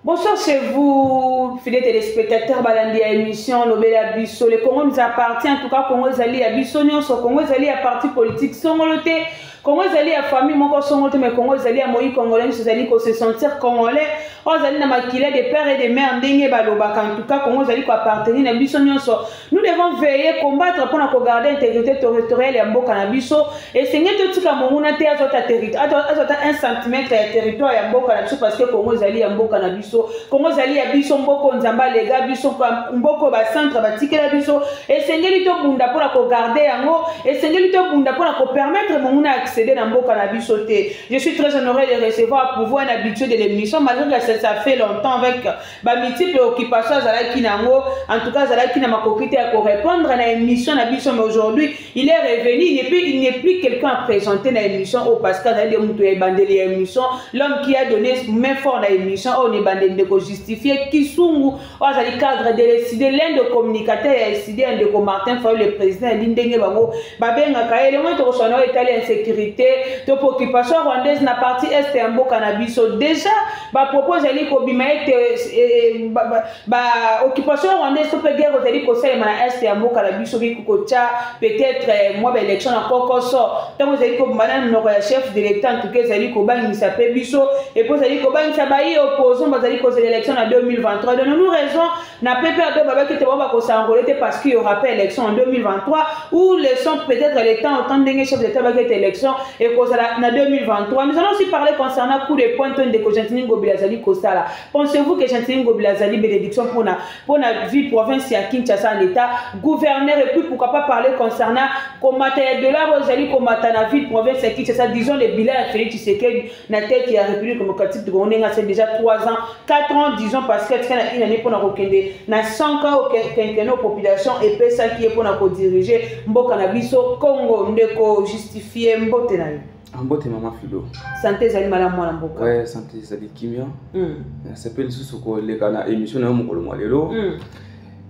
Bonsoir chez vous, fidèles téléspectateurs balandi à émission Lobela Bisso. Le Congo nous appartient, en tout cas Congo Zali à Bisso, Congo Zali à parti politique Songolote, Congo Zali à famille Moko Songolote, mais Congo Zali à Moïse Congolais, Zali ko se sentir congolais. On Zali na makila des pères et des mères ndenge balobaka. En tout cas Congo Zali ko appartenir à Bisso. Nous devons veiller, combattre pour nous garder l'intégrité territoriale et Mboka na Bisso. Et c'est que tout le monde a un centimètre de territoire et Mboka na Bisso parce que Congo Zali à Mboka na Bisso. Congo Zali à Bisso Mboko Nzamba les gars Bisso Mboko ba centre ba tikela Bisso. Et c'est que tout bunda pour nous garder yango. Et c'est que tout bunda pour nous permettre mon accéder dans Mboka na Bisso. Je suis très honoré de recevoir pour vous un habitué de l'émission malgré que ça fait longtemps avec multiples occupations en tout cas Zalaki n'a ma copité à répondre à l'émission mais aujourd'hui il est revenu, il n'est plus quelqu'un à présenter dans l'émission au Pascal l'émission, l'homme qui a donné main fort dans l'émission on est bandé de justifier qui sont le cadre de décider l'un de communicateurs a décidé de Martin Fayulu le président l'indenge bango babenga kaye le moins de recevoir italien insécurité de occupation rwandaise na partie est en Mboka na Bisso déjà propose ali ko bimaete occupation rwandaise to peut guerre ali ko sala na est en Mboka na Bisso bi ko cha peut-être moi élection na kokoso tant vous ali ko madame no chef de l'état en tout cas ali ko bangisa pe Bisso et puis ali ko bangisa bayi opposant bazali ko l'élection en 2023 donnons-nous raison na PPA baba qui te va ko s'envoler parce qu'il y aura pas élection en 2023 ou les sont peut-être les temps autant de chef d'état va être élection et ko ça en 2023 nous allons aussi parler concernant coup de pointe de Gentini Ngobilazali Kosala. Pensez-vous que Gentini Ngobilazali bénédiction pour la ville province à Kinshasa en état gouverneur et puis pourquoi pas parler concernant comment de là Rosali comment la ville province à Kinshasa disons les bilans à Félix Tshisekedi na tête qui a République démocratique de Congo c'est déjà 3 ans 4 ans disons parce que c'est une année pour la rekende na 100 ans au population et puis ça qui est pour la diriger Mboka na Bisso Congo ndeko justifier mbote na Mbote maman Filo. Santé zali malamu mwana mboka. Ouais, santé zali kimia. Ça s'appelle sous le kana émission na mokolo mwalelo.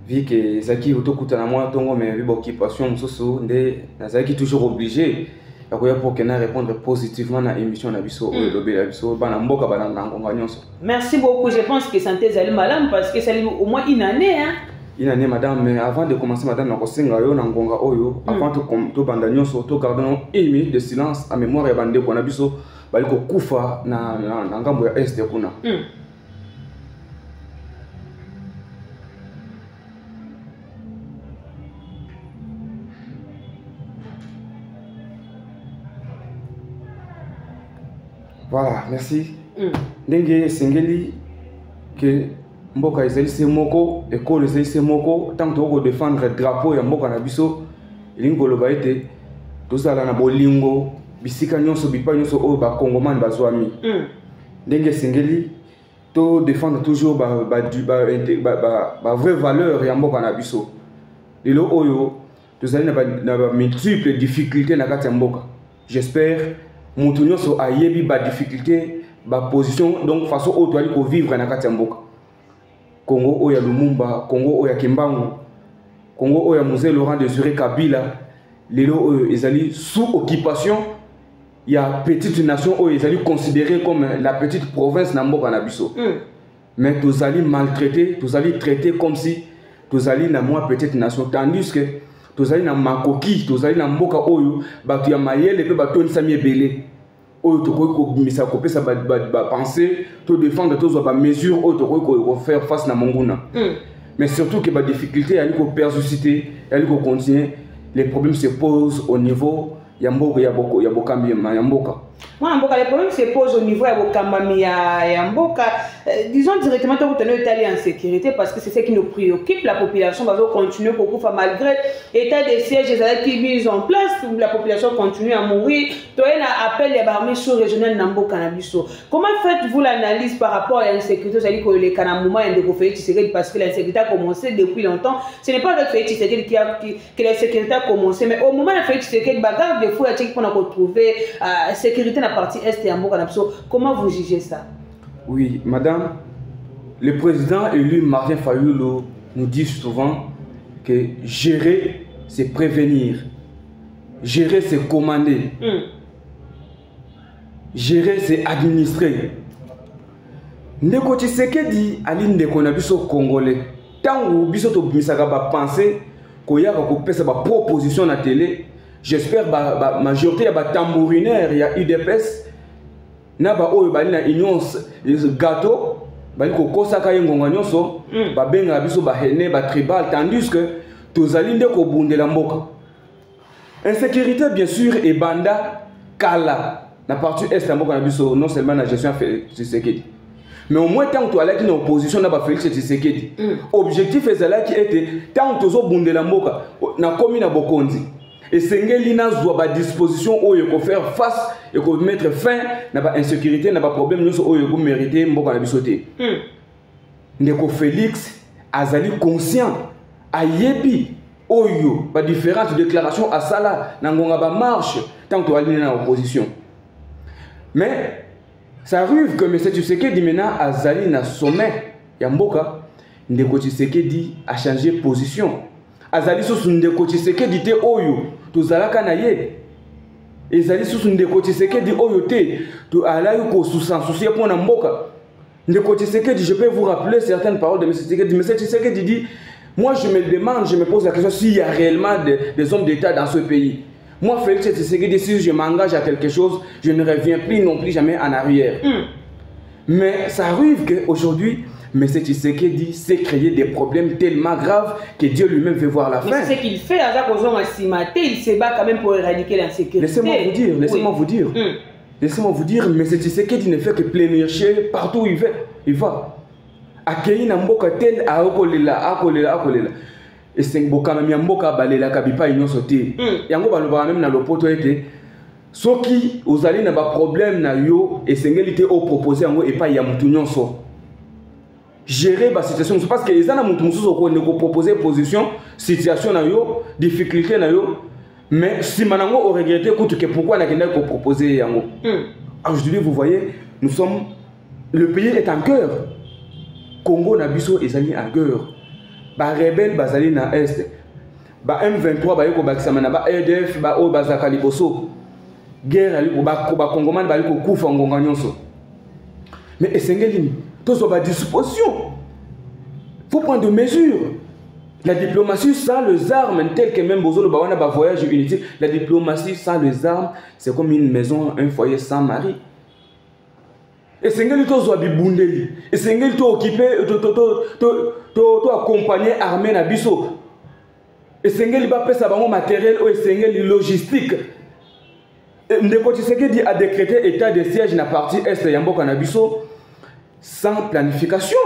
Vu que zaki otokuta na mwa tongo mais vi occupation mususu nde nazaki toujours obligé ya koya pour kena répondre positivement na émission na biso o lobela biso bana mboka bana ngonga nyonso. Merci beaucoup, je pense que santé zali malamu parce que ça au moins une année hein. Une année madame mais avant de commencer madame na kosenga yo na ngonga oyo avant to banda nyonso to gardons 1 minute de silence à mémoire ya bande ko na biso bali ko kufa na ngambo ya est kuna. Voilà, merci. Ndenge sengeli que mboka ezali se moko école ezali se moko tant que défendre drapeau ya mboka na biso elingi koloba ete tozala na bolingo bisika nyonso bipa nyonso oyo bakongomani bazwami ndenge sengeli to défendre toujours ba vraie valeur ya mboka na biso lelo oyo tozali na ba multiples difficultés na kati ya mboka j'espère mutu nyonso ayebi ba difficulté ba position donc façon oyo toali ko vivre na kati ya mboka Congo oya Lumumba, Congo oya Kimbangu, Congo oya Mzee Laurent Désiré Kabila, lelo ezali sous occupation, il y a petite nation où ils allaient considérer comme la petite province na mboka na biso. Mais tous allaient maltraiter, tous allaient traiter comme si tous allaient na moi petite nation tandis que tous allaient na makoki, tous allaient na mboka oyo batu ya mayele pe batu nsami ebele. Oyo toko ko misa ko pesa ba penser to défendre tous ba mesure oyo toko ko faire face na monguna. Mais surtout que ba difficulté ali ko persister, ali ko continuer, les problèmes se posent au niveau ya mboka ya bokambi ya mboka. Moi, les problèmes se posent au niveau de Mboka. Disons directement que vous tenez Italie en sécurité parce que c'est ce qui nous préoccupe. La population va continuer beaucoup malgré l'état des sièges qui mis en place. La population continue à mourir. Il y a un appel à l'armée sous-régionale Mboka na biso. Comment faites-vous l'analyse par rapport à l'insécurité? C'est-à-dire que les Kanamuma et de Félix Tshisekedi parce que l'insécurité a commencé depuis longtemps. Ce n'est pas avec Félix Tshisekedi que l'insécurité a commencé, mais au moment où Félix Tshisekedi bagarre des fois qu'on a retrouvé sécurité la partie est et en Mboka na biso. Comment vous jugez ça? Oui, madame, le président élu Martin Fayulu nous dit souvent que gérer, c'est prévenir. Gérer, c'est commander. Gérer, c'est administrer. ndeko Tshisekedi ali ndeko na biso congolais tango biso to bimisaka ba penser ko yaka ko pesa ba proposition na télé. J'espère ba majorité ya ba tambourinaire ya UDPS na ba oyo bali na union gâteau bali ko kosaka yengonga nyonso ba benga biso ba hene ba tribal, tandis que tozali ndeko bundela mboka. Insécurité bien sûr et banda kala na partie est mboka na biso, non seulement la gestion Tshisekedi. Mais au moins tant que tu as une opposition na ba Félix Tshisekedi. Objectif est qui était tant que tozo bundela mboka na komi na bokonzi. Et sengeli na zwa ba disposition oyo ko faire face et ko mettre fin na ba insécurité na ba problème nyonso oyo ko mériter mboka na biso te. Ndeko Félix azali conscient ayebi oyo ba différentes déclarations à sala na ngonga ba marche tant que tu as une opposition. Mais ça arrive que M. Tshisekedi maintenant azali na sommet ya mboka, ndeko Tshisekedi a changé position. Azali sous ndeko Tshisekedi te oyo tozalaka na ye. Ezali sous ndeko Tshisekedi oyo te to alayo ko soucier pour na mboka. Ndeko Tshisekedi, je peux vous rappeler certaines paroles de M. Tshisekedi. M. Tshisekedi dit, moi je me demande, je me pose la question s'il y a réellement des hommes d'État dans ce pays. Moi, Félix Tshisekedi, si je m'engage à quelque chose, je ne reviens plus non plus jamais en arrière. Mais ça arrive qu'aujourd'hui, M. Tshisekedi s'est créé des problèmes tellement graves que Dieu lui-même veut voir la fin. Mais c'est ce qu'il fait, il se bat quand même pour éradiquer l'insécurité. Laissez-moi vous dire. Laissez-moi vous dire, M. Tshisekedi ne fait que plénircher partout où il va. Akei na mboka tel akolela. Et c'est bokana mboka balela kabipa nyonso te. Yango baloba même na lopoto ete soki ozali na ba problème na yo esengeli te o proposer yango epa ya mutu nyonso. Gérer ba situation parce que ezana mutu mususu ko ne ko proposer position situation na yo, difficulté na yo, mais si manango au regretter que pourquoi na kenda ko proposer yango. Aujourd'hui vous voyez, le pays est en cœur. Congo na biso ezali en cœur. Ba rebelle bazali na est. Ba M23 ba yoko bakisama na ba EDF ba o bazaka liboso. Guerre ali ko ba Congomani ba ko kufa ngonga nyonso. Mais esengeli tozo ba disposition. Faut prendre des mesures. La diplomatie sans les armes, tel que même Bozolo ba wana ba voyage unité, la diplomatie sans les armes, c'est comme une maison, un foyer sans mari. Et c'est que tu sois bibundeli. Et c'est que tu occupé, tu accompagner armée na biso. Et c'est que tu vas faire ça matériel ou c'est que logistique. Ndeko Tshisekedi a décrété état de siège na partie est ya mboka na biso sans planification.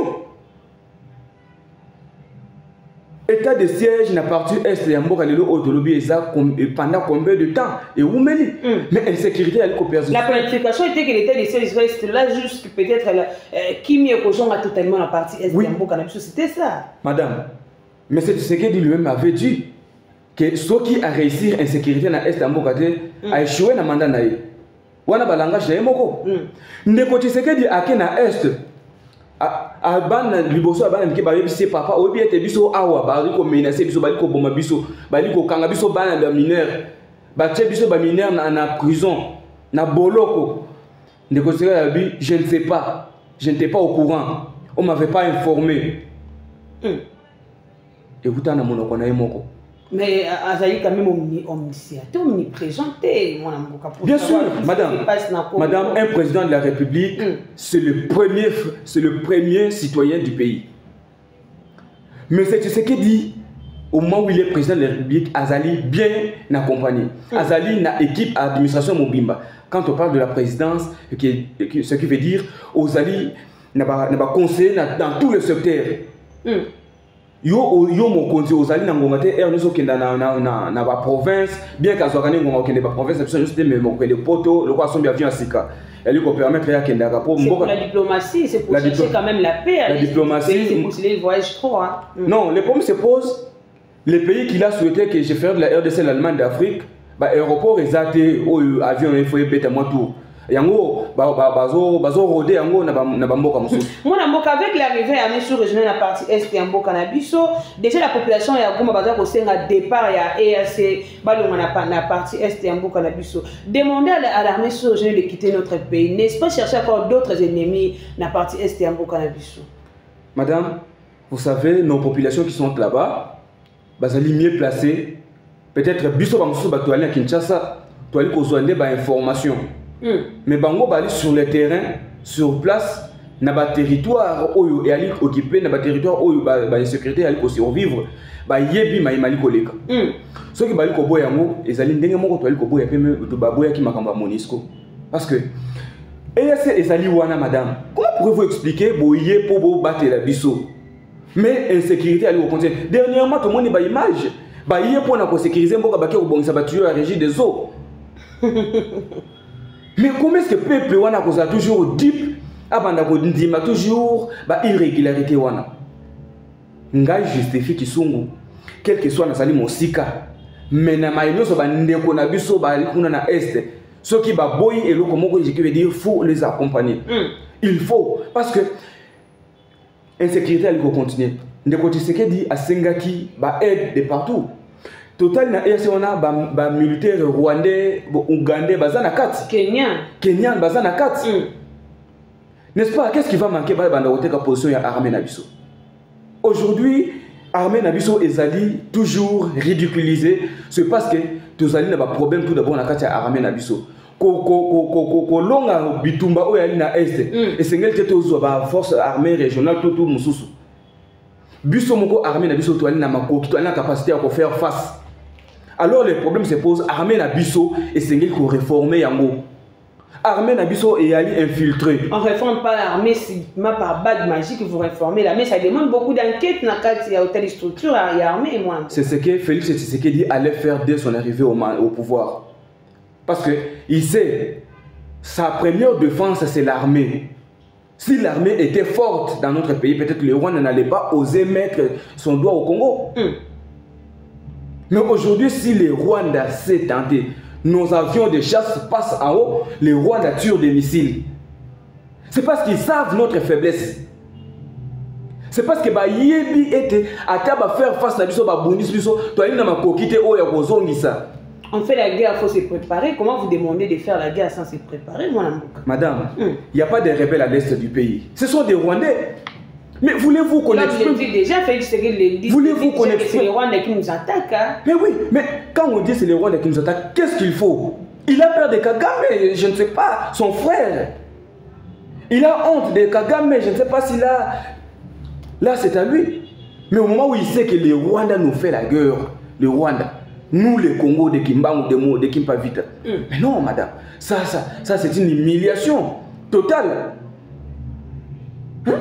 État de siège na partie est ya mboka lelo autolobi eza pendant combien de temps et où meli. Mais insécurité elle coopération. La planification était que l'état de siège reste là juste peut-être qui mieux cochon a totalement la partie est ya mboka na biso, c'était ça. Madame, mais c'est ce qu'il lui-même avait dit que ceux qui a réussi insécurité na est ya mboka a échoué na mandat na ye. Wana balangage na moko. Ndeko Tshisekedi ake na est abana liboso abana mike ba yebisi papa obi ete biso awa ba liko menacer biso ba liko boma biso ba liko kanga biso bana ba mineur ba tie biso ba mineur na prison na boloko. Ndeko Tshisekedi abi je ne sais pas, je n'étais pas au courant, on m'avait pas informé. Écoutez na monoko na moko. Mais Azaï quand même omniscient, omniprésente, mon amour. Bien sûr, madame, un président de la République, c'est le premier citoyen du pays. Mais c'est ce qu'il dit, au moment où il est président de la République, Azali bien accompagné. Azali na équipe administration Mobimba. Quand on parle de la présidence, ce qui veut dire, Azali n'a pas conseillé dans tous les secteurs. Yo mon konzi ozali na ngoma te ernesto kenda na ba province bien kazwakane ngoma kende ba province absolument juste mais mon le poto le quoi son bien à sika elle ko permettre ya kenda ka pour la diplomatie, c'est pour chercher quand même la paix. La diplomatie, c'est pour les voyages trop hein. Non, le problème se pose les pays qu'il a souhaité que je fasse de la RDC l'Allemagne d'Afrique, bah aéroport exacté ou avion il faut bêter moi tout. yango bazo rodé yango na bamboka mususu. Mon mboka avec l'arrivée à mes sous-régional la partie est ya mboka na biso, déjà la population ya Goma baza ko senga départ ya EAC balonga na partie est ya mboka na biso. Demander à l'armée sous-régionale de quitter notre pays, n'est-ce pas chercher encore d'autres ennemis na partie est ya mboka na biso? Madame, vous savez, nos populations qui sont là-bas, bazali mieux placées. Peut-être biso ba mususu bato ali à Kinshasa, to ali ko zoande ba information. Mais bango bali sur le terrain, sur place, na ba territoire oyo et ali occupé na ba territoire oyo ba insécurité ali ko survivre, ba yebi maimali koleka. Ce qui bali ko boya ngo ezali ndenge moko to ali ko boya peme to ba boya ki makamba Monisco. Parce que EAC ezali wana madame. Comment pouvez-vous expliquer boye po bo battre la biso? Mais insécurité ali au continent. Dernièrement tout le monde ba image ba yé pour na ko sécuriser mboka ba ke ko bongisa ba tuyo à régie des eaux. Mais comment est-ce que peuple wana ko za toujours deep abanda ko ndima toujours ba irrégularité wana? Ngai justifie kisungu quel que soit na sali mosika mais na maïno so ba ndeko na biso ba kuna na est ceux qui ba boy et loko moko je veut dire faut les accompagner. Il faut parce que insécurité elle va continuer. Ndeko Tshisekedi dit à Sengaki ba aide de partout. Total na EAC on a ba militaire rwandais, ougandais, bazana 4. Kenyan bazana 4. N'est-ce pas? Qu'est-ce qui va manquer ba bandawoteka position ya armée nabiso? Aujourd'hui, armée nabiso ezali toujours ridiculisé, c'est parce que tous ali na ba problème tout d'abord na kati ya armée nabiso. Ko longa bitumba o yali na est. Et sengel teto zo ba force armée régionale tout mususu. Biso moko armée nabiso to ali na makoki to ali na capacité à faire face. Alors les problèmes se posent, armée nabiso et c'est qu'il faut réformer yango. Armée nabiso et ali infiltré. On réforme pas l'armée simplement par bague magique, vous réformez l'armée, ça demande beaucoup d'enquêtes dans il y a telle structure, il y a armée et moi. C'est ce que Félix Tshisekedi allait faire dès son arrivée au pouvoir. Parce que il sait, sa première défense c'est l'armée. Si l'armée était forte dans notre pays, peut-être le Rwanda n'allait pas oser mettre son doigt au Congo. Mais aujourd'hui, si le Rwanda s'est tenté, nos avions de chasse passent en haut, les Rwandais tirent des missiles. C'est parce qu'ils savent notre faiblesse. C'est parce que Yebi était à faire face à biso babundis biso, toi il n'a pas kokite o ya kozongisa. On fait la guerre, il faut se préparer. Comment vous demandez de faire la guerre sans se préparer, mon Madame, il n'y a pas de rebelles à l'est du pays. Ce sont des Rwandais. Mais voulez-vous qu'on exprime... Déjà, Félix Tshisekedi dit voulez-vous qu'on exprime... c'est les Rwandais qui nous attaquent. Hein? Mais oui, mais quand on dit c'est les Rwandais qui nous attaquent, qu'est-ce qu'il faut? Il a peur de Kagame, je ne sais pas, son frère. Il a honte de Kagame, je ne sais pas s'il a... Là, c'est à lui. Mais au moment où il sait que les Rwandais nous fait la guerre, le Rwanda, nous les Congo de Kimbangu, de Kimpavita. Mais non, madame, ça c'est une humiliation totale. Hein?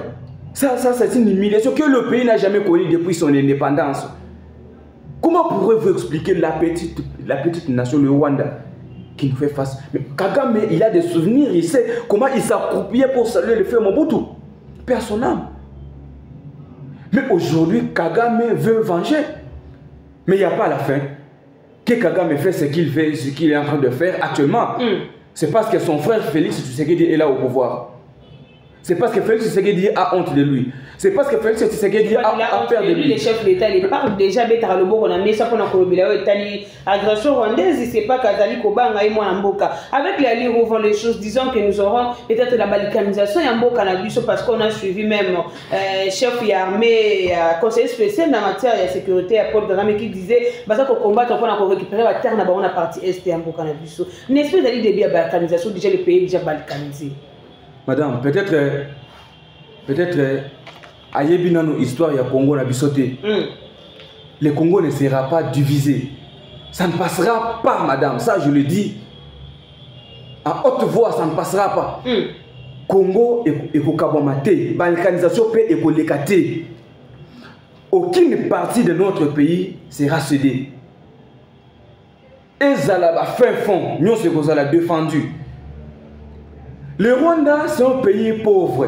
Ça c'est une humiliation que le pays n'a jamais connue depuis son indépendance. Comment pourrez-vous expliquer la petite nation, le Rwanda, qui nous fait face? Mais Kagame, il a des souvenirs, il sait comment il s'accroupillait pour saluer le feu Mobutu. Personnellement. Mais aujourd'hui, Kagame veut venger. Mais il n'y a pas la fin. Que Kagame fait ce qu'il fait, ce qu'il est en train de faire actuellement. C'est parce que son frère Félix Tshisekedi est là au pouvoir. C'est parce que Félix Tshisekedi a honte de lui. C'est parce que Félix Tshisekedi a peur de lui. Les chefs d'État, ils parlent déjà bêta le bon on a mis ça pour la Colombie agression rwandaise, c'est pas Kazali Kobanga et moi Mboka. Avec les alliés ouvrant les choses, disons que nous aurons peut-être la balkanisation et Mboka na biso parce qu'on a suivi même chef armée, conseiller spécial en matière de sécurité à Paul Kagame qui disait bah qu'on combattre pour récupérer la terre dans la partie est et Mboka na biso. N'est-ce pas d'aller début à balkanisation déjà le pays déjà balkanisé. Madame, peut-être ayebi nano histoire ya Congo na bisoté. Le Congo ne sera pas divisé. Ça ne passera pas, madame. Ça, je le dis. À haute voix, ça ne passera pas. Congo est kokabomate. Balkanisation peut être aucune partie de notre pays sera cédée. Et Zalaba fin fond, nous ce qu'on a défendu. Le Rwanda, c'est un pays pauvre.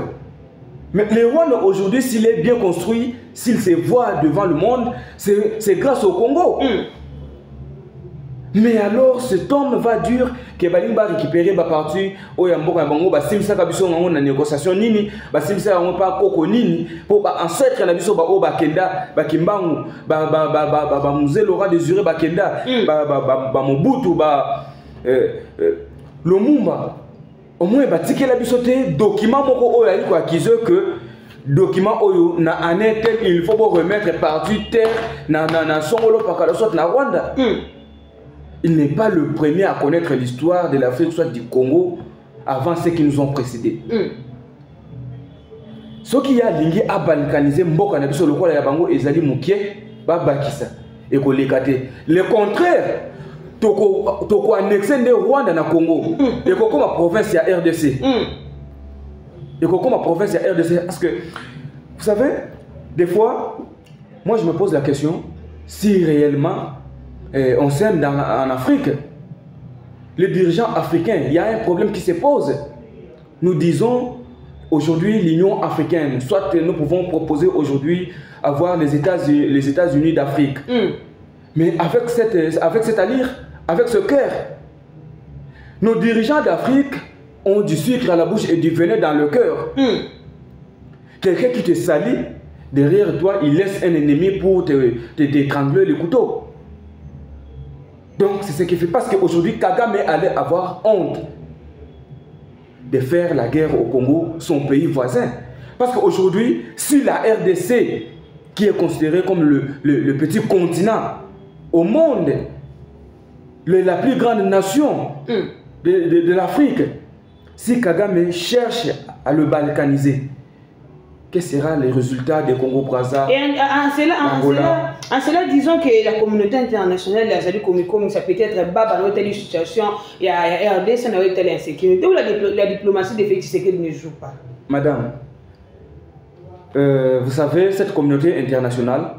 Mais le Rwanda, aujourd'hui, s'il est bien construit, s'il se voit devant le monde, c'est grâce au Congo. Mais alors, cet homme va dire que Baling va récupérer la partie où il y a un bon bah simsa kabiso on a négociation nini bah simsa on pas koko nini pour bah ancêtre na biso bah o ba kenda ba kimbangu ba musée Laurent Désiré ba kenda ba Mobutu ba Lumumba au moins ba tikela biso te document moko o yali ko accuser que document oyo na année tel il faut remettre partie terre na songolo pakala soit na Rwanda. Il n'est pas le premier à connaître l'histoire de l'Afrique, soit du Congo, avant ceux qui nous ont précédés. Ce qui a lingué à balkaniser Mboka na biso lokola ya bango ezali mukie ba bakisa et ko lekate. Le contraire, toko annexer de Rwanda na Congo et ko comme province ya RDC. Et ko comme province ya RDC parce que vous savez, des fois moi je me pose la question si réellement on s'aime en Afrique. Les dirigeants africains, il y a un problème qui se pose. Nous disons aujourd'hui l'Union africaine, soit nous pouvons proposer aujourd'hui avoir les États-Unis d'Afrique. Mais avec cette allure, avec ce cœur, nos dirigeants d'Afrique ont du sucre à la bouche et du venin dans le cœur. Quelqu'un qui te salit, derrière toi, il laisse un ennemi pour t'étrangler le couteau. Donc c'est ce qui fait parce qu'aujourd'hui Kagame allait avoir honte de faire la guerre au Congo, son pays voisin. Parce qu'aujourd'hui, si la RDC, qui est considérée comme le petit continent au monde, la plus grande nation de l'Afrique, si Kagame cherche à le balkaniser, quels seront les résultats des Congo-Brazza? Et en cela, disons que la communauté internationale, ça peut être bas dans telle situation, il y a RDC, il y a telle insécurité, où la diplomatie de Félix Tshisekedi ne joue pas. Madame, vous savez, cette communauté internationale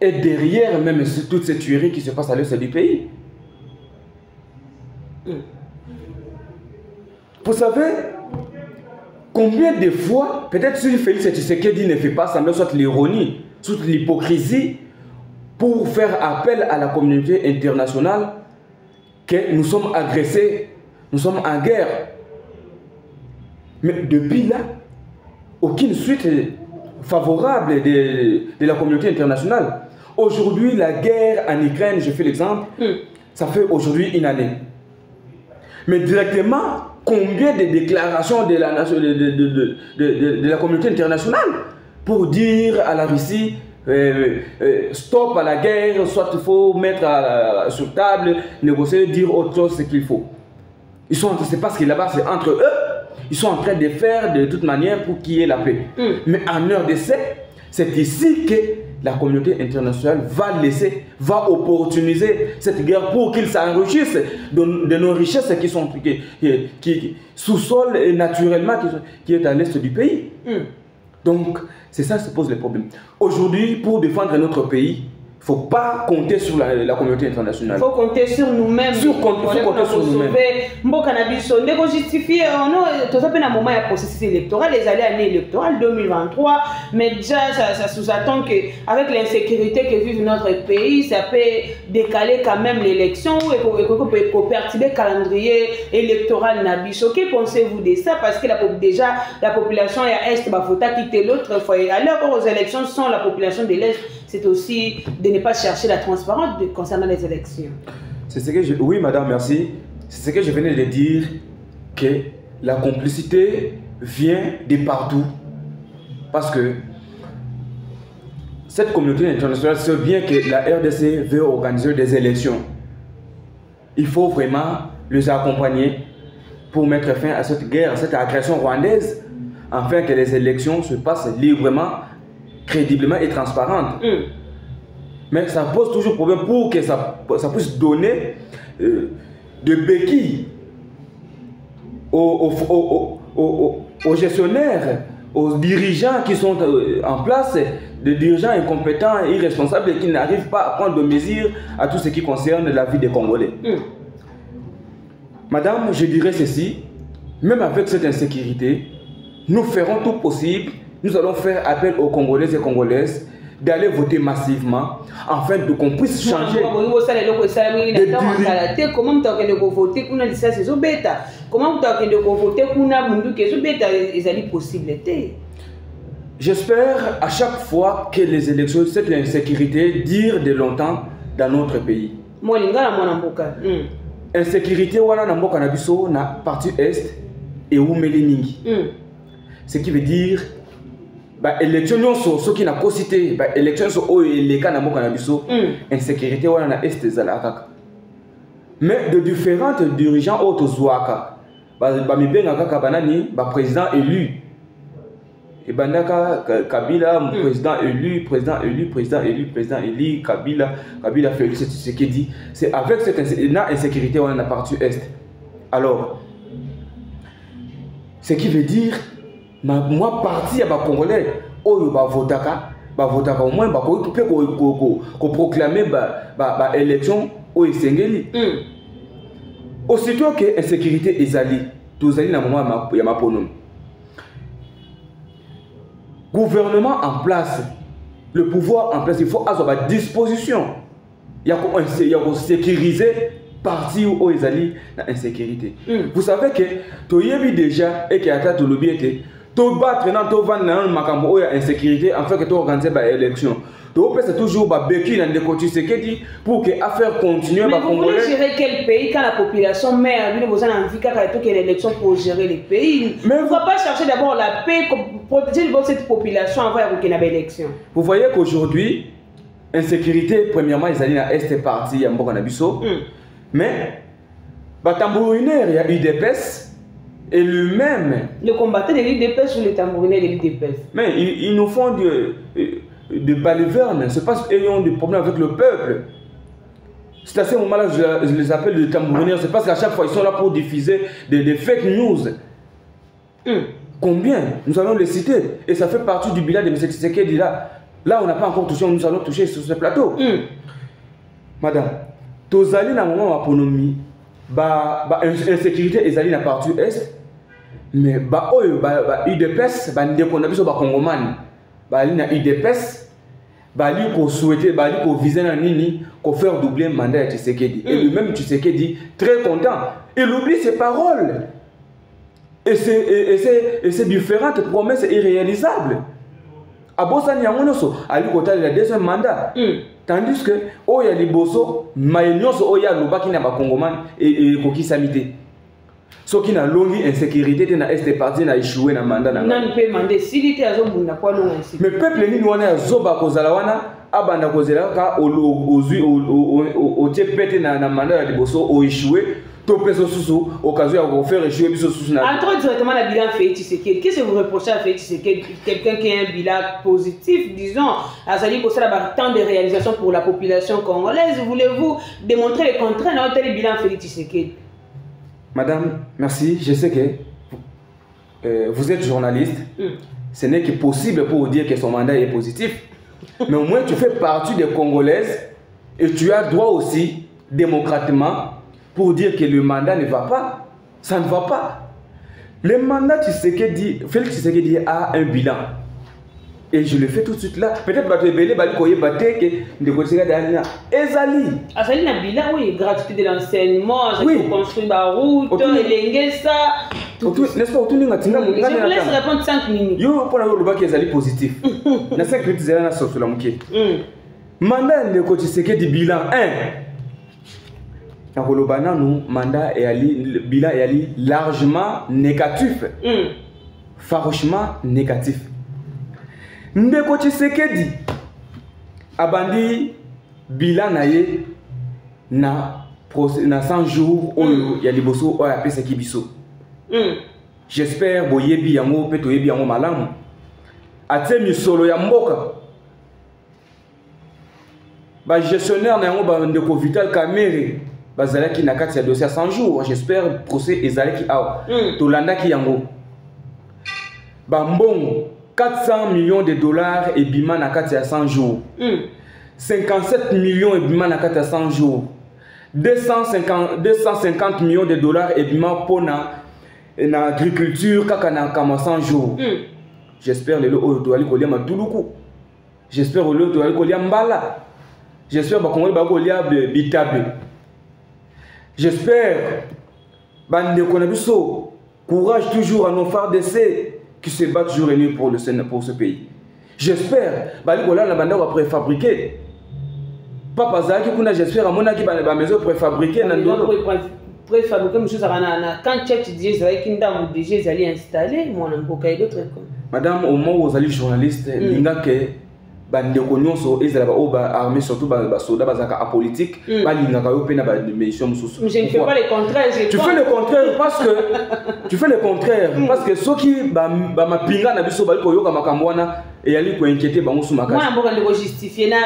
est derrière même toutes ces tueries qui se passent à l'est du pays. Vous savez, combien de fois, peut-être si Félix Tshisekedi ne fait pas semblant, soit l'ironie, soit l'hypocrisie, pour faire appel à la communauté internationale, que nous sommes agressés, nous sommes en guerre. Mais depuis là, aucune suite favorable de la communauté internationale. Aujourd'hui, la guerre en Ukraine, je fais l'exemple, ça fait aujourd'hui une année. Mais directement, combien de déclarations de la communauté internationale pour dire à la Russie stop à la guerre, soit il faut mettre sur table, négocier, dire autre chose, ce qu'il faut. C'est parce que là-bas, c'est entre eux, ils sont en train de faire de toute manière pour qu'il y ait la paix. Mais en heure d'essai, c'est ici que la communauté internationale va opportuniser cette guerre pour qu'ils s'enrichissent de nos richesses qui sont sous-sol et naturellement qui est à l'est du pays. Donc, c'est ça qui se pose le problème. Aujourd'hui, pour défendre notre pays, il ne faut pas compter sur la communauté internationale. Il faut compter sur nous-mêmes. Il faut compter sur nous-mêmes. On a justifié, tout ça, un moment, il y a un processus électoral, les années électorales 2023, mais déjà, ça sous-attend qu'avec l'insécurité que vit notre pays, ça peut décaler quand même l'élection et qu'on peut perturber le calendrier électoral Nabiso. Que pensez-vous de ça? Parce que déjà, la population à Est, il faut quitter l'autre fois. À l'heure où les élections sont la population de l'Est, c'est aussi de ne pas chercher la transparence concernant les élections. Oui, madame, merci. C'est ce que je venais de dire, que la complicité vient de partout. Parce que cette communauté internationale sait bien que la RDC veut organiser des élections. Il faut vraiment les accompagner pour mettre fin à cette guerre, à cette agression rwandaise, afin que les élections se passent librement, crédiblement et transparente. Mais ça pose toujours problème pour que ça puisse donner de béquilles aux gestionnaires, aux dirigeants qui sont en place, des dirigeants incompétents et irresponsables et qui n'arrivent pas à prendre des mesures à tout ce qui concerne la vie des Congolais. Madame, je dirais ceci, même avec cette insécurité, nous ferons tout possible. Nous allons faire appel aux Congolais et Congolaises d'aller voter massivement afin qu'on puisse changer. Comment vous avez voter pour les c'est bêta? Comment vous avez voter pour les bêta? Ils possible. J'espère à chaque fois que les élections, cette insécurité dure de longtemps dans notre pays. Insécurité wana na mboka na biso na partie est et oumeli mingi. Ce qui veut dire bah élection nyonso soki na kosité bah élection so oyo eleka na mboka na biso insécurité wana na est ezalaka. Mais de différentes dirigeants auto zwaka ba mibenga kaka banani ba président élu. Et bandaka Kabila président élu, Kabila Félix Tshisekedi. C'est avec cette insécurité on a la partie est. Alors, ce qui veut dire, moi parti à Congolais, oyo ba votaka au moins ba ko proclamer ba élection au Sengeli. Aussitôt que insécurité ezali, tozali na moment ya maponom. Gouvernement en place, le pouvoir en place, il faut avoir à disposition. Il y a sécuriser parti où ils allaient l'insécurité. Vous savez que tu y es déjà et que tu as lobby été, tu battre dans ton van dans makambo insécurité en fait que tu organises l'élection. Tu peux toujours béquille dans des côtés pour que l'affaire continue. Mais vous voulez gérer quel pays quand la population meurt? Vous avez envie qu'il y ait une élection pour gérer les pays. Mais vous ne pouvez pas chercher d'abord la paix pour protéger cette population avant qu'il y ait une élection. Vous voyez qu'aujourd'hui, insécurité, premièrement, ils allaient dans l'Est parti, il y a Mboka Nabiso. Mais, tambourinaire, il y a UDPS. Et lui-même. Le combattant de l'UDPS ou le tambourinaire de l'UDPS? Mais ils nous font de balivernes, c'est parce qu'ils ont des problèmes avec le peuple. C'est à ce moment-là que je les appelle des tambourinaires. C'est parce qu'à chaque fois ils sont là pour diffuser des fake news. Combien? Nous allons les citer. Et ça fait partie du bilan de M. Tshisekedi là. Là on n'a pas encore touché, nous allons toucher sur ce plateau. Madame, tozali na moment autonomie, insécurité ezali na partie est, mais UDPS ndeko na biso ba Congomani. Bali na UDPS, bali ko souhaiter, bali ko viser na nini, ko faire doubler mandat de Tshisekedi. Et lui-même Tshisekedi très content. Il oublie ses paroles. Et ces différentes promesses irréalisables. Abosani yangonoso, ali kota le deuxième mandat. Tandis que oya liboso, mayenyoso oya lobaki na ba Congomani et koki samité. Ce qui n'a longue insécurité dans l'Est parti n'a échoué dans le mandat. Non, on peut demander si il était à Zobunda, quoi non ainsi. Mais le peuple ni nous a Zoba Kozalawana, Abanda Kozalaka, au pété dans le mandat de Bosso, au échoué, tout peso sous occasion de faire échouer Bisso sous. Entrons directement dans le bilan Félix Tshisekedi. Qu'est-ce que vous reprochez à Félix Tshisekedi? Quelqu'un qui a un bilan positif, disons, à Sali Kossala, tant de réalisations pour la population congolaise. Voulez-vous démontrer le contraire dans le bilan Félix Tshisekedi? Madame, merci. Je sais que vous êtes journaliste. Ce n'est que possible pour vous dire que son mandat est positif. Mais au moins, tu fais partie des Congolaises et tu as droit aussi, démocratiquement, pour dire que le mandat ne va pas. Ça ne va pas. Le mandat, Félix Tshisekedi a un bilan. Et je le fais tout de suite là. Peut-être que tu es belé, que de côté Ezali. Azali na bilan, oui, gratuité de l'enseignement, j'ai construit ma route, l'engesa. N'est-ce pas? Je vous laisse répondre 5 minutes. Yo, pour le bac Ezali positif. Na 5 minutes, Ezali na sorti la mouké. Mandat de côté Tshisekedi bilan 1. Dans le mandat le bilan est largement négatif. Farouchement négatif. Ndeko Tshisekedi abandi bilan naye na 100 jours oyo ya liboso oyo apesa kibiso. J'espère boyebi yango pe toyebi yango malamu. Atie misolo ya mboka. Ba gestionnaire na yango ba ndeko Vital Kamerhe bazalaki na kati ya dossier 100 jours. J'espère procès ezalaki awa. Tolandaki yango. Ba mbongo 400 millions de dollars et bima na kati ya 100 jours. 57 millions et bima na kati ya 100 jours. 250 millions de dollars et bima pour na agriculture kaka na kama 100 jours. J'espère le oyo toali kolia matuluku. j'espère au lieu de kolia mbala, j'espère ba Congolais ba kolia bitabe, j'espère bande konabiso courage toujours à nos phares d'essai qui se battent jour et nuit pour ce pays. J'espère bali kola na banda préfabriqué. Papa Zaki kuna j'espère à mon aki ba maison préfabriquée na ndolo préfabriqué monsieur Zarana quand tu dis Zaki kinda mu déjà ils installé mon amboka et d'autres comme madame au moment où vous allez journaliste linga que bande konyonso ezala ba oba armée surtout ba soldats bazaka apolitique ba linga ka yo pe na ba mission mususu. Je ne fais pas le contraire, tu fais le contraire parce que tu fais le contraire parce que ceux qui ba mapinga na biso ba ko yoka makambo wana et ali ko inquiéter bango sous makasi. Moi mboka ndiko justifier na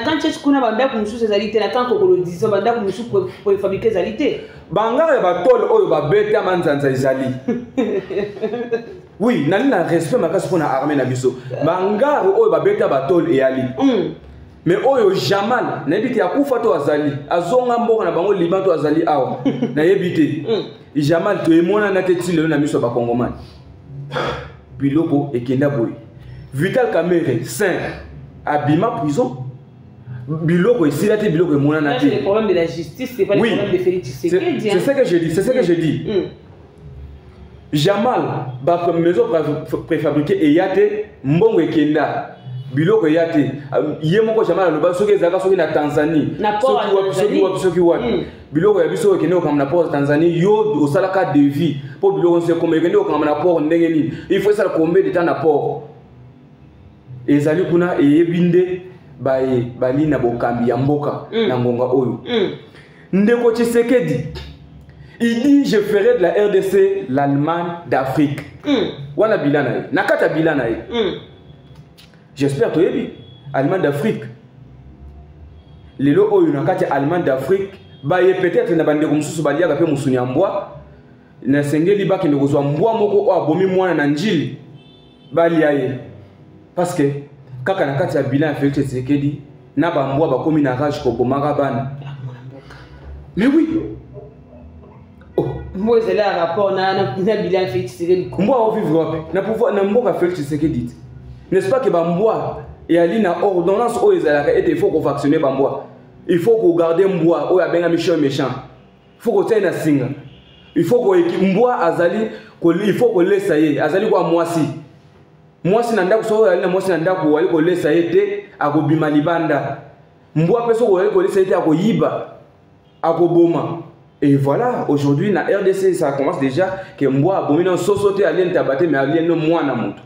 quand tu kuna banda ko mususu ezalité na quand ko lodizo banda ko mususu pour fabriquer ezalité. Bangare ba tol oyo ba beta manzanza ezali. Oui, nani na respect makasi pour na armée na biso. Bangare oyo ba beta ba tol et ali. Mais oyo Jamal na yebite akufa to azali. Azonga mboka na bango Liban to azali awa. Na yebite. Jamal to emona na teti le na miso ba Congomani. Biloko ekenda boy. Vital Kamerhe, Saint, Abima prison. Biloko et Silate Biloko et Monana. C'est le problème de la justice, c'est pas le problème de Félix Tshisekedi. C'est ce que je dis, c'est ce que je dis. Jamal, maison préfabriquée et Yate, Mbongo et Kenda. Biloko et Yate. Yemoko Jamal, le bas, ceux qui sont na Tanzanie. Ceux qui ont. Biloko et Biso qui sont comme na port Tanzanie, yo au salaka de vie. Pour Biloko, c'est comme na port Ndengeni. Il faut ça combien de temps na port. Et zali kuna eyebinde bali na bokambi ya mboka na ngonga oyo. Ndeko Tshisekedi il dit je ferai de la RDC l'Allemagne d'Afrique. Wana bilana ye nakata bilana ye. J'espère to yebi Allemagne d'Afrique. Lelo oyo nakati Allemagne d'Afrique baye peut-être na bande mususu balia ka pe musunya mbwa na sengeli ba kende kozwa mbwa moko o abomi mwana na njili balia ye. Parce que kaka na kati ya bilan Félix Tshisekedi na ba mbwa ba komi na rage ko bomaka bana. Mais oui. Oh, moi c'est là rapport na bilan Félix Tshisekedi. Mbwa o vivre wapi? Na pouvoir na mboka Félix Tshisekedi. N'est-ce pas que ba mbwa et ali na ordonnance o ezalaka et il faut qu'on vacciner ba mbwa. Il faut qu'on garder mbwa o ya benga méchant. Il faut qu'on tienne na singa. Il faut qu'on mbwa azali il faut qu'on laisse ça azali kwa mwasi. Moi si nanda ko ali na moi si nanda ko ali ko lesa ete akobima libanda mbwa peso ko ali ko lesa ete akoyiba akoboma et voilà aujourd'hui na RDC ça commence déjà que mbwa abomina sosote alien tabate mais alien no mwana mutu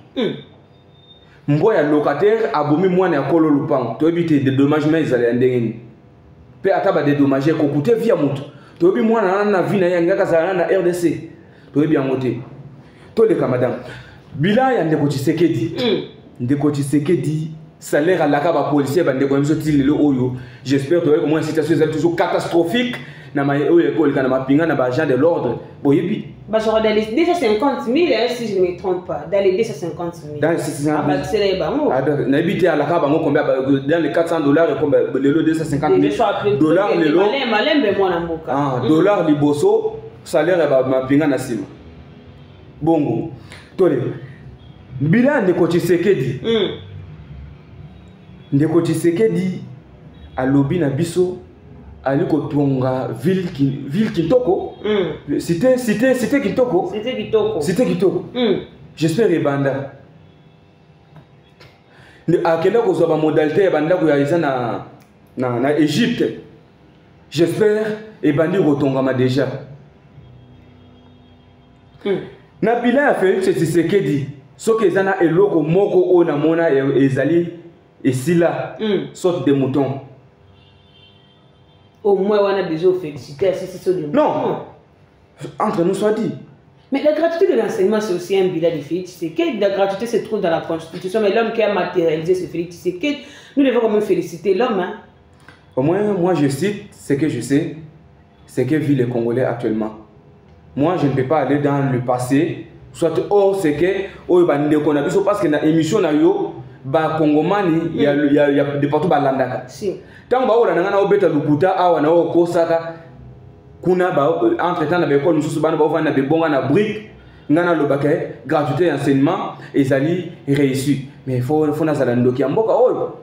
mbwa ya locataire abomi mwana ya kolo lupango to ebite des dommagements ezali ndengeni pe ataba dédommager ko coûter via mutu to ebi mwana na vie na yanga za na RDC to ebi amote to le madame. Bilan ya Ndeko Tshisekedi. Ndeko Tshisekedi salaire à la caba policier bande ko miso tilelo oyo. J'espère que au moins situation est toujours catastrophique na ma oyo école kana mapinga na ba agent de l'ordre. Boyebi. Bah j'aurais dans les 250 000 si je ne me trompe pas. Dans les 250 000. Dans les 650 000. Ah bah c'est les bango. Ah na habité à la caba combien dans les $400 et combien le 250 000 dollars le lot. Malem be mwana mboka. Ah dollars liboso salaire ba mapinga na sima. Bongo. Tole. Bilan Ndeko Tshisekedi. Ndeko Tshisekedi alobi na biso ali kotonga ville kitoko. Cité kitoko. Cité kitoko. Cité kitoko. J'espère ebanda. Akenda kozwa ba modalité ebanda ko yaisa na Égypte. J'espère ebandi kotongama déjà. Na bilan ya Félix Tshisekedi soki ezana eloko moko o na mona ezali esila sorte de mouton. Au moins on a déjà félicité à ce de non entre nous soit dit. Mais la gratuité de l'enseignement c'est aussi un bilan de Félix Tshisekedi. La gratuité se trouve dans la constitution mais l'homme qui a matérialisé ce Félix Tshisekedi nous devons quand même féliciter l'homme hein? Au moins moi je cite ce que je sais c'est que vit les Congolais actuellement. Moi, je ne peux pas aller dans le passé, soit hors c'est que parce que dans l'émission, il y a Congomani, il y a de partout balandaka. Tant que on a obéta lukuta, on a okosaka, kuna entre temps na bekol mususu bana ba vana be bonga na brique, ngana lobake gratuité enseignement ezali réussi mais faut nazala ndoki mboka oyo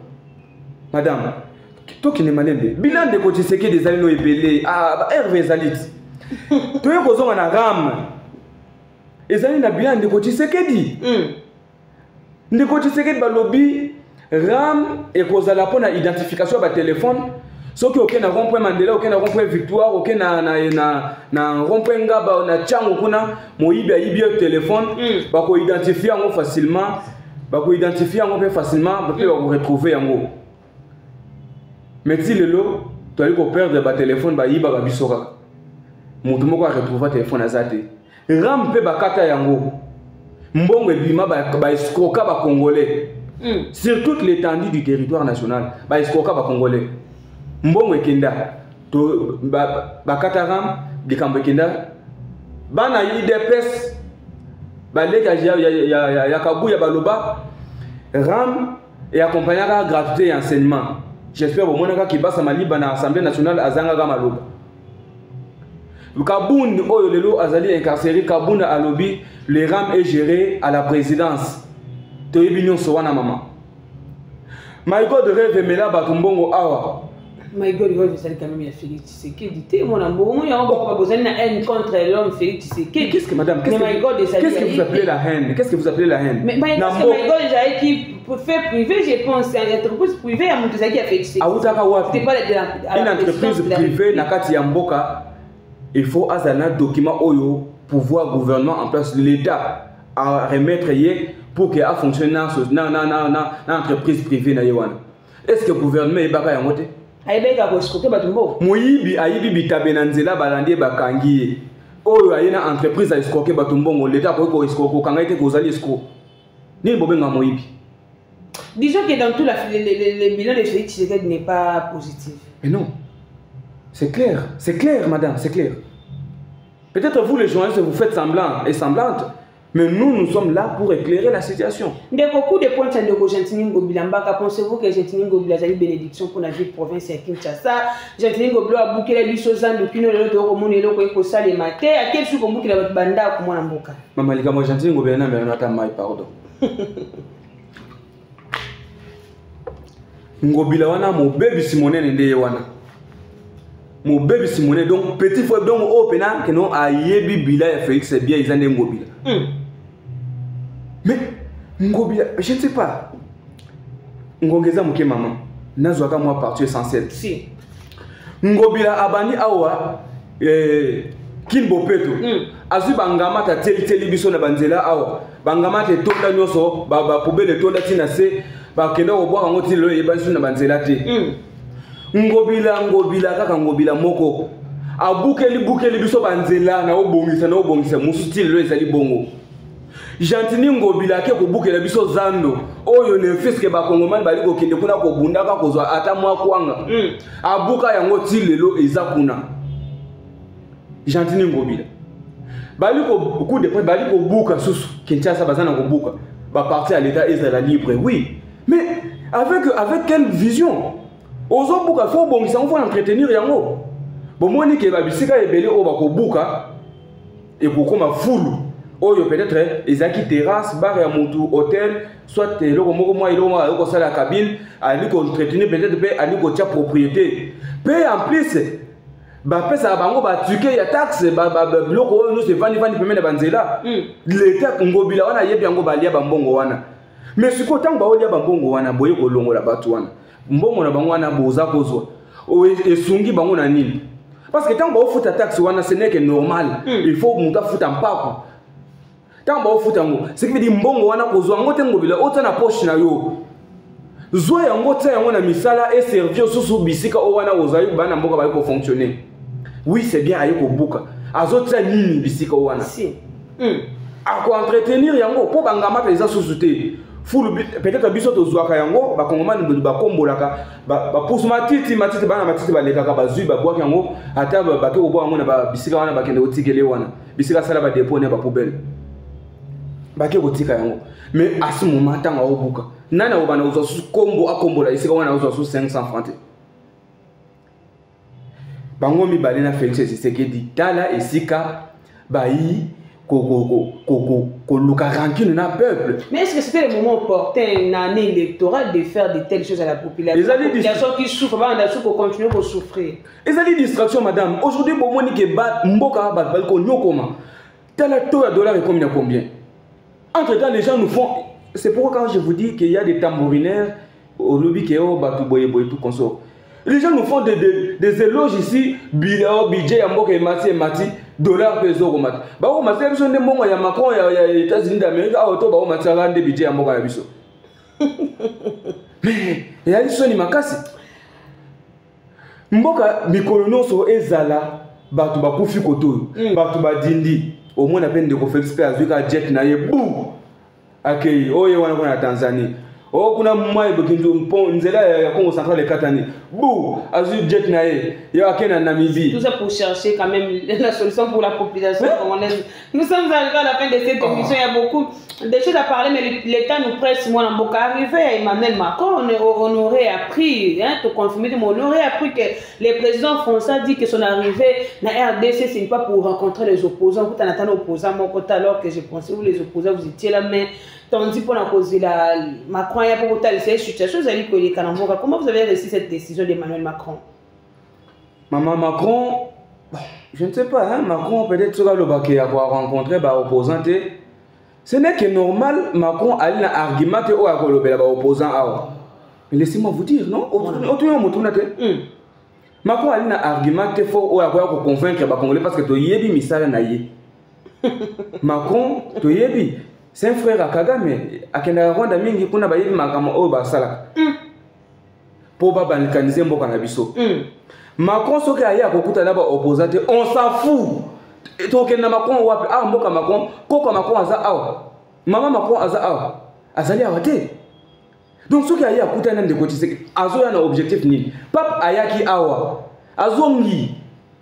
madame toki ne malembe bilan de côté c'est que des années no ebele ba Hervé Zalit toye kozonga na ram ezali na bilan de côté c'est que dit de côté c'est que balobi ram et kozala pona identification ba téléphone soki okena rond-point Mandela okena rond-point Victoire okena na rond-point Ngaba na Tchango kuna moyibi ayibi téléphone bako identifier ngo facilement bako identifier ngo facilement bako retrouver yango mais si lelo tu as perdre ba téléphone ba yiba ba bisoka mutu moko a retrouver téléphone azate ram pe bakata yango mbongo ebima ba escroquer ba congolais sur toute l'étendue du territoire national ba escroquer ba congolais mbongo ekenda to bakata ram bikambo ekenda bana IDPS baleka ya kabuya baloba ram et accompagnera gratuité et enseignement. J'espère au moins que Kibasa Maliba na Assemblée nationale azanga maloba. Kaboun oyo lelo azali incarcéré Kaboun à lobby le ram est géré à la présidence. Toyebinyon sowana mama. My God rêve mela batumbongo awa. My God rêve c'est quand même Félix Tshisekedi. Té mon amour, moi on va pas besoin de haine contre l'homme Félix Tshisekedi. Qu'est-ce que madame qu'est-ce que vous appelez la haine? Qu'est-ce que vous appelez la haine? Mais My God j'ai qui pour faire privé, je pense c'est une entreprise privée à mon qui a fait Tshisekedi. C'était pas une entreprise privée nakati ya mboka. Il faut azana document oyo pouvoir gouvernement en place l'État à remettre pour que a fonctionne dans entreprise privée na yewana. Est-ce que le gouvernement est baka ya moté? Aibeka ko escroquer batumbo. Moyibi ayibi bitabe na nzela balandi bakangi. Oyo ayena entreprise a escroquer batumbo l'État ko escroquer kanga ite kozali escroc. Ni bobenga moyibi. Disons que dans tout le bilan de Félix Tshisekedi n'est pas positif. Mais non. C'est clair madame, c'est clair. Peut-être vous les journalistes vous faites semblant et semblante, mais nous sommes là pour éclairer la situation. De beaucoup de points de Gentini Ngobila Mbaka, pensez-vous que Gentini Ngobila a eu bénédiction pour la ville province à Kinshasa? Gentini Ngobila a bouqué la Bissozan depuis le temps où il a ça les matins. À quel jour on boucle la banda comme on Mboka? Maman, les gars, moi Gentini Ngobila n'a pas mal, pardon. Ngobila wana mo baby Simone ndeye wana. Mon bébé Simone donc petit frère donc au pena que non a yebi bila ya Félix c'est bien ils en Ngobila. Mais Ngobila je ne sais pas. Ngongeza muke maman. Nazwaka moi partie essentielle. Si. Ngobila abani awa Kinbo Peto. Azu bangama ta teli biso na banzela awa. Bangama te tonda nyoso ba poubelle tonda tina se ba kenda obwa ngoti lo yeba biso na banzela te. Ngobila kaka Ngobila moko abukeli biso banzela na obongisa musu style lo ezali bongo Gentini Ngobila ke ko bukela biso zando oyo ne fiske ba kongomani bali ko kende kuna ko bunda ka kozwa ata mwa kwanga abuka yango tilelo eza kuna Gentini Ngobila bali ko coup de point bali ko buka susu Kinshasa bazana ko buka ba partir à l'état Israël libre oui mais avec quelle vision? Ozo buka faut bongisa on faut entretenir yango. Bomoni ke ba bisika ebele o ba ko buka et ko koma fulu. Oyo peut-être ezaki terrasse, bar ya mutu, hôtel, soit loko moko moi ilo ma ko sala cabine, ali ko entretenir peut-être pe ali ko tia propriété. Pe en plus ba pesa bango ba tuke ya taxe ba loko no se vani pemena banzela. L'État Ngobila wana yebi yango ba lia ba mbongo wana. Mais siko tango ba olia ba mbongo wana boye ko longola batu wana. Mbongo na bango wana boza kozwa o esungi bango na nini parce que tant ba ofuta taxe wana ce n'est que normal il faut muta futa mpako tant ba ofuta ngo ce qui veut dire mbongo wana kozwa ngo te Ngobila ota na poche na yo zo yango ta yango na misala et servir susu bisika o wana ozayi bana mboka ba ko fonctionner oui c'est bien ayi ko buka azota nini bisika o wana si a ko entretenir yango po bangama pesa susu te peut-être biso tozwaka yango ba kongomani ba kombolaka ba pousse matiti bana matiti ba lekaka ba zui ba boaka yango ata ba ke obo yango na ba bisika wana ba kende otikele wana bisika sala ba dépôt ne ba poubelle ba ke otika yango mais à ce moment tanga obuka nana obana uzwa su kombo akombola isika wana uzwa su 500 francs bango mi balena Félix Tshisekedi tala esika ba yi luka rancune na peuple. Mais est-ce que c'était le moment opportun, une année électorale, de faire de telles choses à la population? La population qui souffre, on continue à souffrir. Et ça dit distraction, madame. Aujourd'hui, pour moi, que mboka balko nyokoma. Tel taux de dollars est combien? Entre-temps, les gens nous font. C'est pourquoi quand je vous dis qu'il y a des tambourinaires au lobby qui est au Batouboye et tout consort. Les gens nous font des éloges ici, budget, mboka et mati, dollars peso komat. Bah on m'a fait des mots, il y a Macron, il y a les États-Unis d'Amérique, ah auto bah on m'a fait des budgets mboka la biso. Mais il y a des soni makasi. Mboka mikolono so ezala batu bakufi koto, batu badindi. Au moins, on a peine de faire expert avec jet na bou akei oye wana kuna Tanzanie o kuna mwa ibokinzo mpon nzela ya Congo central les katani bou azu jet na ya akena Namibie. Tout ça pour chercher quand même la solution pour la population congolaise. Nous sommes arrivés à la fin de cette émission. Il y a beaucoup de choses à parler, mais l'État nous presse. Moi, on a arrivé à Emmanuel Macron, on aurait appris, te confirmer, on aurait appris que le président français dit que son arrivée na RDC, ce n'est pas pour rencontrer les opposants. Vous avez entendu opposants, mon côté, alors que je pensais que les opposants, vous étiez là, mais tandis pour la cause de la Macron, il y a beaucoup de situations. Comment vous avez reçu cette décision d'Emmanuel Macron? Maman Macron, je ne sais pas, hein, Macron peut-être sera le baquet à rencontrer les opposants. Ce n'est que normal, Macron a un argument que les opposants. Mais laissez-moi vous dire, non? Macron a un argument qu'il faut convaincre les Congolais parce que tu as un message naïe. Macron, tu as c'est un frère à Kagame. À Kenya Rwanda mingi kuna ba yebi makama o ba sala. Pour ba balkaniser mboka na biso. Macron soki aya kokuta na ba opposant, on s'en fout. To kena Macron wapi ah mboka Macron, koko Macron aza awa. Mama Macron aza awa. Azali awate. Donc soki aya kokuta na ndeko Tshisekedi, azo ya na objectif ni. Pap ayaki awa. Azongi.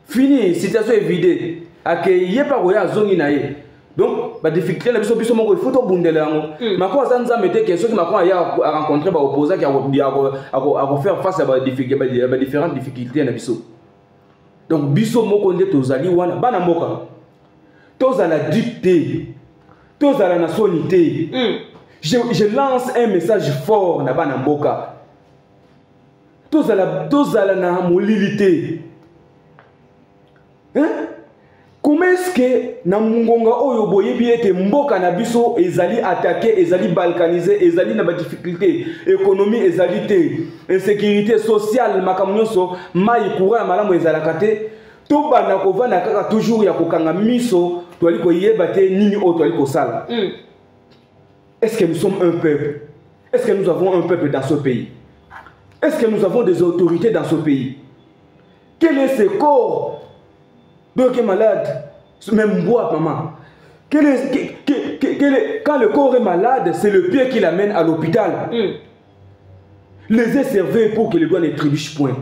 Fini, situation est vidée. Ake yepa koya azongi na ye. Donc, la difficulté, il faut tout bundler. Macron a mettre que ceux qui Macron a rencontré des opposants qui ont faire face à différentes difficultés. Donc, biso moko nde tozali wana bana mboka. Tozala dicté. Tozala nationalité. Je lance un message fort na bana mboka. Tozala na molilité. Hein? Comment est-ce que na mungonga oyo boyebi ete mboka na biso ezali attaqué, ezali balkanisé, ezali na ba difficulté économie, ezali te insécurité sociale makamunyoso mai courant malamu ezalaka te to bana kovana kaka toujours ya kokanga miso toali ko yeba te nini o toali ko sala. Est-ce que nous sommes un peuple? Est-ce que nous avons un peuple dans ce pays? Est-ce que nous avons des autorités dans ce pays? Quel est ce corps? Donc, est malade, même bois, maman. Quand le corps est malade, c'est le pied qui l'amène à l'hôpital. Les est servés pour que le doigt ne trébuche point.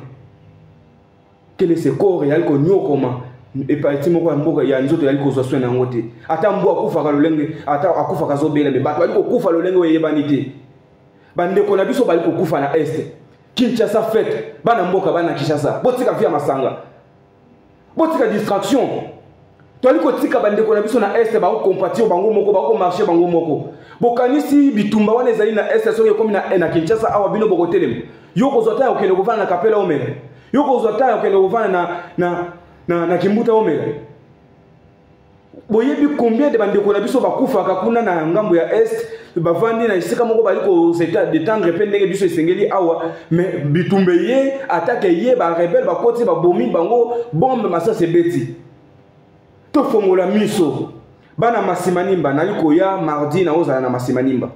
Quel est ce corps et alcool comment? Et par exemple, il y a une autre qui a soin en côté. Attends, bois, koufa le lengue, attends, koufa kazobela, mais bateau, koufa le lengue et banité. Bande qu'on a vu sur balko koufa na est. Kinshasa fête, banamboka bana Kinshasa. Botika via masanga. Botika distraction. Toali kotika bande ko na biso na est ba ko compatir bango moko ba ko marcher bango moko. Bokanisi bitumba wana ezali na est so comme na Kinshasa awa bino boko telem. Yoko zota okende kovana na kapela omele. Yoko zota okende kovana na kimbuta omele. Boyebi combien de bande ko na biso bakufa kakuna na ngambo ya est bavandi na isika moko bali ko seta de tendre pe ndenge biso esengeli awa mais bitumbe ye attaque ye ba rebelle ba koti ba bomi bango bombe masa sebeti to fongola miso bana masimanimba nali koya mardi na ozala na masimanimba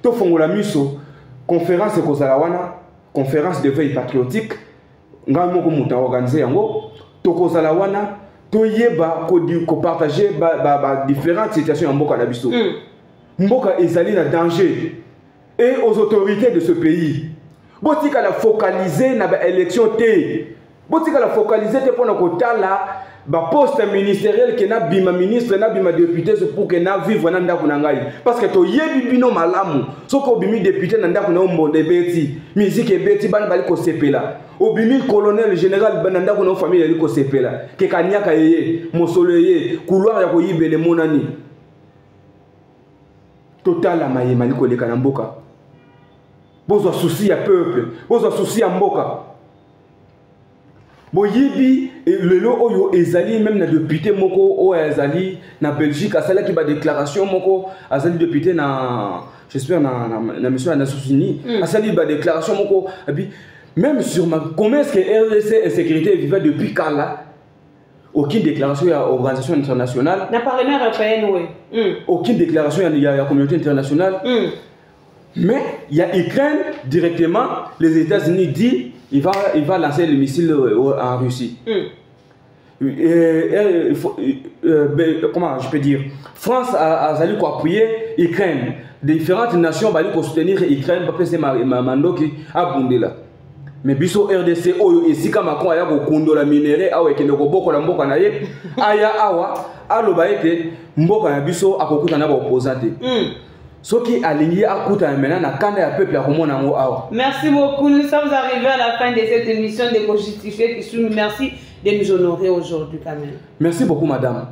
to fongola miso conférence ko zala wana conférence de veille patriotique ngai moko muta organiser yango to ko zala wana to yeba ko partager ba différentes situations en mboka na biso. Mboka ezali na danger et aux autorités de ce pays. Botika la focaliser na ba élection té. Botika la focaliser té pona kotala ba poste ministériel que na bima ministre na bima député pour que na vivre na ndako na ngai parce que to yebi bino malamu soko bimi député na ndako na mbonde beti musique beti bana bali ko sepela obimi colonel général bana ndako na famille ali ko sepela ke kanyaka yeye mosolo yeye couloir ya ko yibele monani total à Mayemali koleka na mboka. Bozo souci à peuple, bozo souci à mboka. Boyebi le lo oyo ezali même na député moko o ezali na Belgique asala ki ba déclaration moko azali député na j'espère na mission à Nations Unies asali ba déclaration moko même sur ma comment est-ce que RDC et sécurité vivait depuis quand là aucune déclaration à organisation internationale na parlement européen oui aucune déclaration il y a la communauté internationale mais il y a Ukraine directement les États-Unis disent il va lancer le missile en Russie. Comment je peux dire? France a appuyer Ukraine. Différentes nations vont soutenir Ukraine pour passer Mandoki à Bundela. Mais biso RDC oyo esika Macron aya ko kondola minéré awa ekende ko bokola mboka na ye aya awa aloba ete mboka na biso akokuta na ba opposante. Soki aligné à Kouta maintenant na kanda ya peuple ya komona ngo awa. Merci beaucoup. Nous sommes arrivés à la fin de cette émission de Constituer Kisumi. Merci de nous honorer aujourd'hui quand même. Merci beaucoup madame.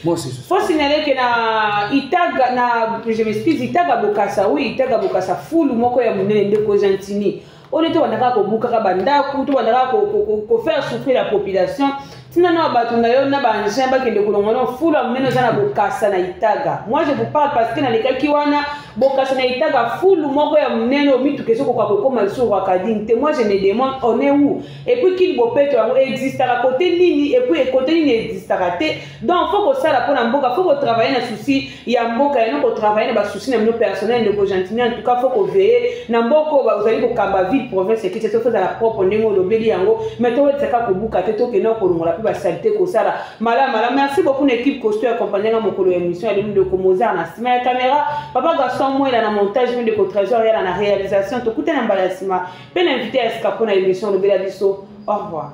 Moi aussi. Faut signaler que na Itaga na je m'excuse Itaga Bokassa oui Itaga Bokassa full moko ya munene ndeko Gentini. On était on a ko buka banda ku to on a ko faire souffrir la population. Sinon, na banjin ba kende kolongono fula meno zana Bokassa na Itaga. Moi je vous parle parce que na leka kiwana Bokassa na Itaga fulu moko ya mneno mitu keso ko koma sur wakading. Moi je me demande on est où et puis qu'il bopeto existe à côté nini et puis côté nini existe à côté. Donc faut que ça la pour mboka faut que travailler na souci ya mboka et non ko travailler na ba souci na mno personnel de Gentini en tout cas faut que veiller na mboko ba uzali ko kamba ville province qui c'est fait à la propre ndingo lobeli yango mais to weteka ko buka teto ke no ko longola ba salité ko sala mala merci beaucoup l'équipe costume accompagné dans mon colo émission et de Mozart na sima caméra papa Gaston moi il a montage de ko trésor il a la réalisation to kuta na mbala sima pe l'invité à escaper na émission le bela biso au revoir.